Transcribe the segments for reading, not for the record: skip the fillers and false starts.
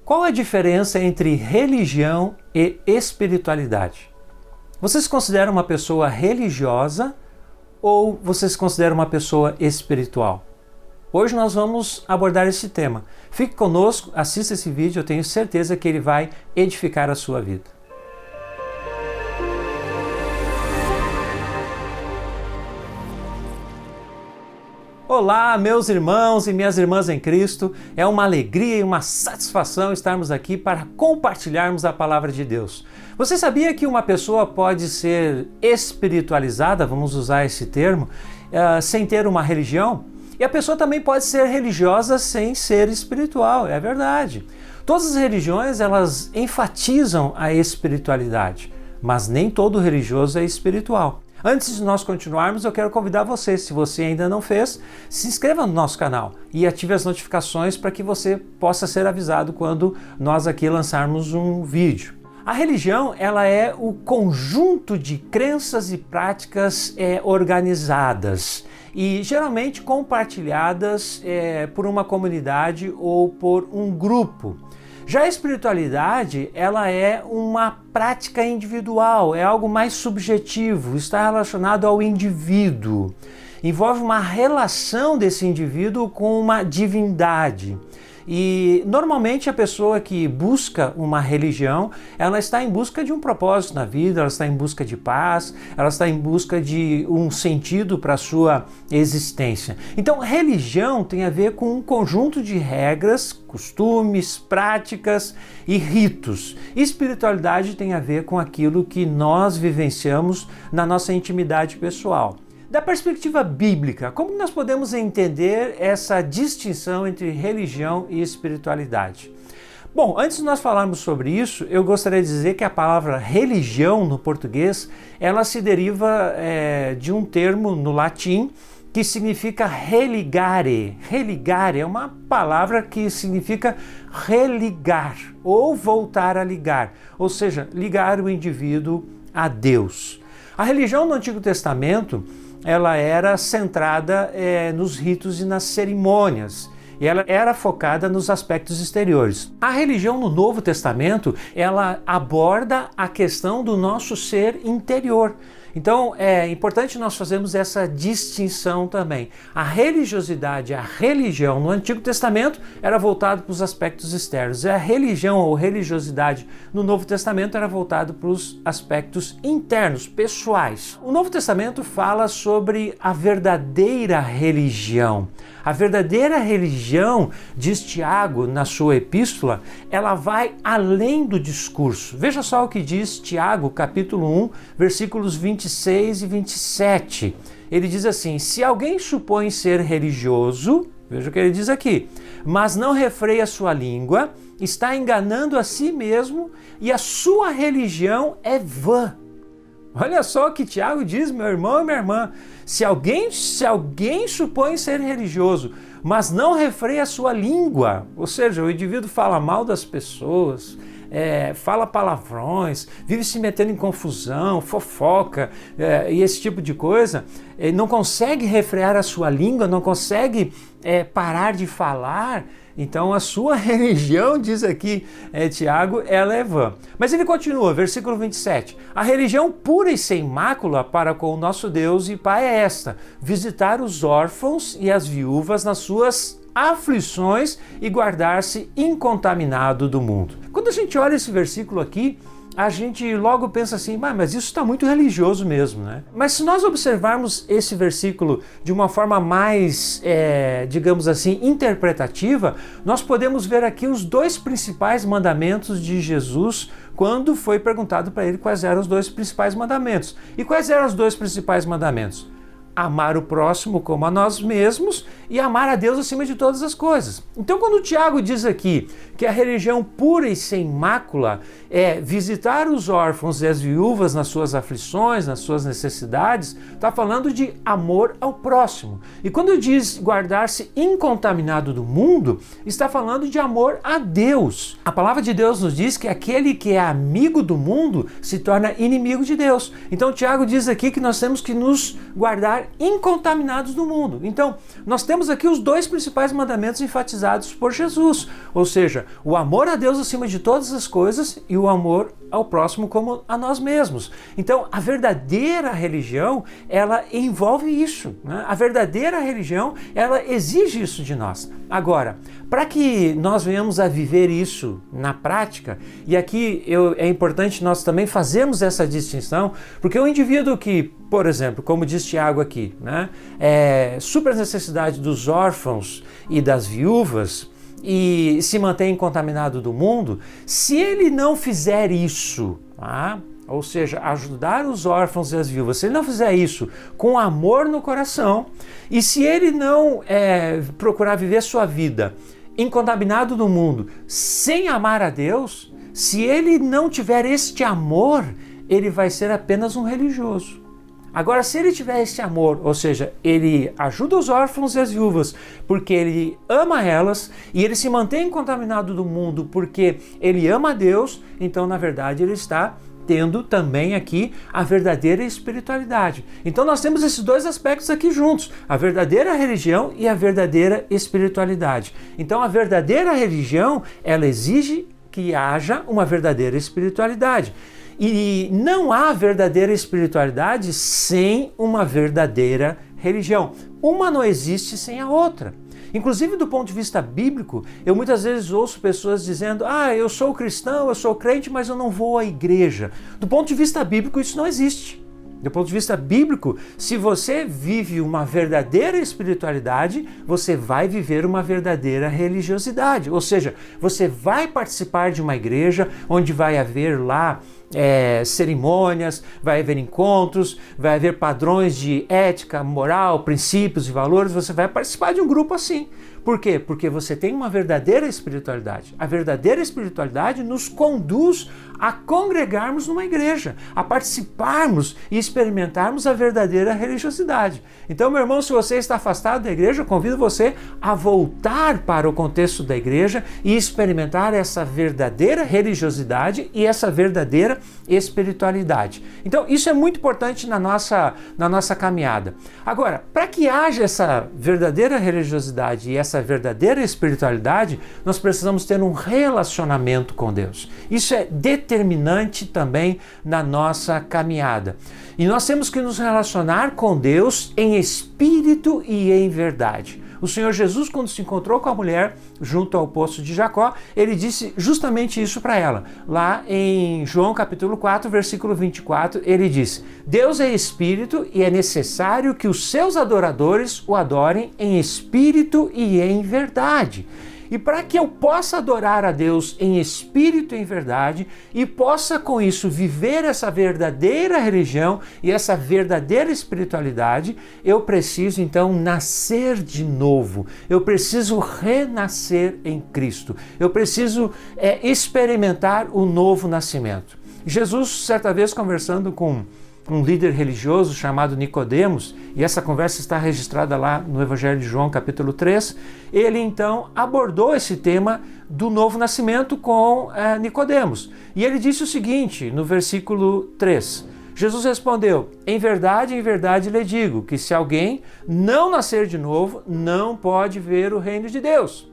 Qual a diferença entre religião e espiritualidade? Você se considera uma pessoa religiosa ou você se considera uma pessoa espiritual? Hoje nós vamos abordar esse tema. Fique conosco, assista esse vídeo, eu tenho certeza que ele vai edificar a sua vida. Olá, meus irmãos e minhas irmãs em Cristo. É uma alegria e uma satisfação estarmos aqui para compartilharmos a palavra de Deus. Você sabia que uma pessoa pode ser espiritualizada, vamos usar esse termo, sem ter uma religião? E a pessoa também pode ser religiosa sem ser espiritual, é verdade. Todas as religiões, elas enfatizam a espiritualidade, mas nem todo religioso é espiritual. Antes de nós continuarmos, eu quero convidar você, se você ainda não fez, se inscreva no nosso canal e ative as notificações para que você possa ser avisado quando nós aqui lançarmos um vídeo. A religião, ela é o conjunto de crenças e práticas organizadas e geralmente compartilhadas por uma comunidade ou por um grupo. Já a espiritualidade, ela é uma prática individual, é algo mais subjetivo, está relacionado ao indivíduo. Envolve uma relação desse indivíduo com uma divindade. E normalmente a pessoa que busca uma religião, ela está em busca de um propósito na vida, ela está em busca de paz, ela está em busca de um sentido para a sua existência. Então, religião tem a ver com um conjunto de regras, costumes, práticas e ritos. Espiritualidade tem a ver com aquilo que nós vivenciamos na nossa intimidade pessoal. Da perspectiva bíblica, como nós podemos entender essa distinção entre religião e espiritualidade? Bom, antes de nós falarmos sobre isso, eu gostaria de dizer que a palavra religião no português, ela se deriva de um termo no latim que significa religare. Religare é uma palavra que significa religar ou voltar a ligar, ou seja, ligar o indivíduo a Deus. A religião no Antigo Testamento, ela era centrada nos ritos e nas cerimônias, e ela era focada nos aspectos exteriores. A religião no Novo Testamento, ela aborda a questão do nosso ser interior. Então é importante nós fazermos essa distinção também. A religiosidade, a religião no Antigo Testamento era voltado para os aspectos externos. E a religião ou religiosidade no Novo Testamento era voltado para os aspectos internos, pessoais. O Novo Testamento fala sobre a verdadeira religião. A verdadeira religião, diz Tiago na sua epístola, ela vai além do discurso. Veja só o que diz Tiago, capítulo 1, versículos 26 e 27. Ele diz assim: se alguém supõe ser religioso, veja o que ele diz aqui, mas não refreia sua língua, está enganando a si mesmo e a sua religião é vã. Olha só o que Tiago diz, meu irmão e minha irmã. Se alguém supõe ser religioso, mas não refreia a sua língua, ou seja, o indivíduo fala mal das pessoas, fala palavrões, vive se metendo em confusão, fofoca e esse tipo de coisa, não consegue refrear a sua língua, não consegue parar de falar, então a sua religião, diz aqui Tiago, ela é vã. Mas ele continua, versículo 27, a religião pura e sem mácula para com o nosso Deus e Pai é esta, visitar os órfãos e as viúvas nas suas aflições e guardar-se incontaminado do mundo. Quando a gente olha esse versículo aqui, a gente logo pensa assim, mas isso está muito religioso mesmo, né? Mas se nós observarmos esse versículo de uma forma mais, digamos assim, interpretativa, nós podemos ver aqui os dois principais mandamentos de Jesus quando foi perguntado para ele quais eram os dois principais mandamentos. E quais eram os dois principais mandamentos? Amar o próximo como a nós mesmos e amar a Deus acima de todas as coisas. Então, quando o Tiago diz aqui que a religião pura e sem mácula é visitar os órfãos e as viúvas nas suas aflições, nas suas necessidades, está falando de amor ao próximo. E quando diz guardar-se incontaminado do mundo, está falando de amor a Deus. A palavra de Deus nos diz que aquele que é amigo do mundo se torna inimigo de Deus. Então, Tiago diz aqui que nós temos que nos guardar incontaminados do mundo. Então, nós temos aqui os dois principais mandamentos enfatizados por Jesus, ou seja, o amor a Deus acima de todas as coisas e o amor ao próximo como a nós mesmos. Então, a verdadeira religião, ela envolve isso, né? A verdadeira religião, ela exige isso de nós. Agora, para que nós venhamos a viver isso na prática, e aqui é importante nós também fazermos essa distinção, porque o indivíduo que, por exemplo, como diz Tiago aqui, né, supra as necessidades dos órfãos e das viúvas, e se mantém contaminado do mundo, se ele não fizer isso, tá? Ou seja, ajudar os órfãos e as viúvas, se ele não fizer isso com amor no coração, e se ele não procurar viver sua vida incontaminado do mundo, sem amar a Deus, se ele não tiver este amor, ele vai ser apenas um religioso. Agora, se ele tiver esse amor, ou seja, ele ajuda os órfãos e as viúvas porque ele ama elas e ele se mantém contaminado do mundo porque ele ama a Deus, então, na verdade, ele está tendo também aqui a verdadeira espiritualidade. Então, nós temos esses dois aspectos aqui juntos, a verdadeira religião e a verdadeira espiritualidade. Então, a verdadeira religião, ela exige que haja uma verdadeira espiritualidade. E não há verdadeira espiritualidade sem uma verdadeira religião. Uma não existe sem a outra. Inclusive, do ponto de vista bíblico, eu muitas vezes ouço pessoas dizendo: eu sou cristão, eu sou crente, mas eu não vou à igreja. Do ponto de vista bíblico, isso não existe. Do ponto de vista bíblico, se você vive uma verdadeira espiritualidade, você vai viver uma verdadeira religiosidade. Ou seja, você vai participar de uma igreja onde vai haver lá cerimônias, vai haver encontros, vai haver padrões de ética, moral, princípios e valores. Você vai participar de um grupo assim. Por quê? Porque você tem uma verdadeira espiritualidade. A verdadeira espiritualidade nos conduz a congregarmos numa igreja, a participarmos e experimentarmos a verdadeira religiosidade. Então, meu irmão, se você está afastado da igreja, eu convido você a voltar para o contexto da igreja e experimentar essa verdadeira religiosidade e essa verdadeira espiritualidade. Então, isso é muito importante na nossa caminhada. Agora, para que haja essa verdadeira religiosidade e essa verdadeira espiritualidade, nós precisamos ter um relacionamento com Deus. Isso é determinante também na nossa caminhada. E nós temos que nos relacionar com Deus em espírito e em verdade. O Senhor Jesus, quando se encontrou com a mulher junto ao poço de Jacó, ele disse justamente isso para ela. Lá em João capítulo 4, versículo 24, ele diz: Deus é espírito e é necessário que os seus adoradores o adorem em espírito e em verdade. E para que eu possa adorar a Deus em espírito e em verdade e possa com isso viver essa verdadeira religião e essa verdadeira espiritualidade, eu preciso então nascer de novo. Eu preciso renascer em Cristo. Eu preciso experimentar o novo nascimento. Jesus, certa vez conversando com um líder religioso chamado Nicodemos, e essa conversa está registrada lá no Evangelho de João, capítulo 3, ele então abordou esse tema do novo nascimento com Nicodemos. E ele disse o seguinte, no versículo 3, Jesus respondeu: em verdade lhe digo, que se alguém não nascer de novo, não pode ver o reino de Deus.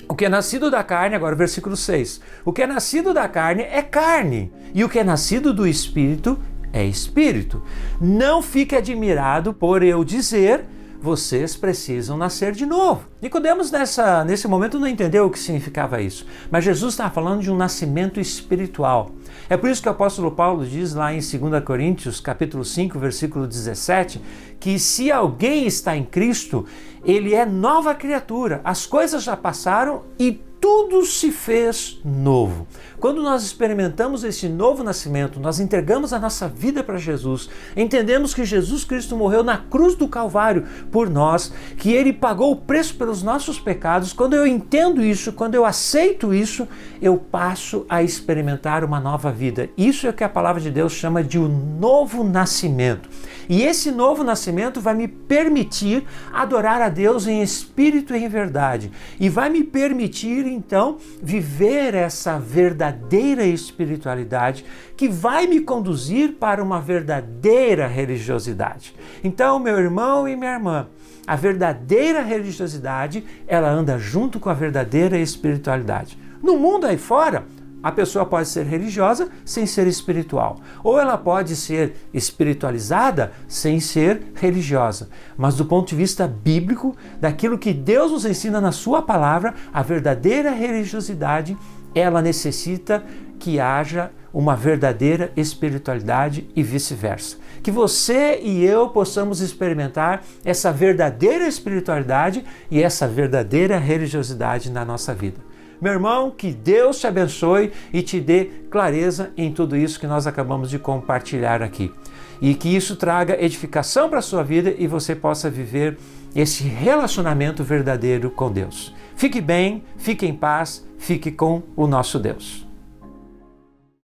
O que é nascido da carne, agora versículo 6, o que é nascido da carne é carne, e o que é nascido do Espírito é espírito. Não fique admirado por eu dizer: vocês precisam nascer de novo. Nicodemos nesse momento não entendeu o que significava isso, mas Jesus estava falando de um nascimento espiritual. É por isso que o apóstolo Paulo diz lá em 2 Coríntios, capítulo 5, versículo 17, que se alguém está em Cristo, ele é nova criatura. As coisas já passaram e tudo se fez novo. Quando nós experimentamos esse novo nascimento, nós entregamos a nossa vida para Jesus, entendemos que Jesus Cristo morreu na cruz do Calvário por nós, que Ele pagou o preço pelos nossos pecados. Quando eu entendo isso, quando eu aceito isso, eu passo a experimentar uma nova vida. Isso é o que a palavra de Deus chama de um novo nascimento. E esse novo nascimento vai me permitir adorar a Deus em espírito e em verdade. E vai me permitir, então viver essa verdadeira espiritualidade que vai me conduzir para uma verdadeira religiosidade. Então, meu irmão e minha irmã, a verdadeira religiosidade, ela anda junto com a verdadeira espiritualidade. No mundo aí fora, a pessoa pode ser religiosa sem ser espiritual, ou ela pode ser espiritualizada sem ser religiosa. Mas do ponto de vista bíblico, daquilo que Deus nos ensina na sua palavra, a verdadeira religiosidade, ela necessita que haja uma verdadeira espiritualidade e vice-versa. Que você e eu possamos experimentar essa verdadeira espiritualidade e essa verdadeira religiosidade na nossa vida. Meu irmão, que Deus te abençoe e te dê clareza em tudo isso que nós acabamos de compartilhar aqui. E que isso traga edificação para a sua vida e você possa viver esse relacionamento verdadeiro com Deus. Fique bem, fique em paz, fique com o nosso Deus.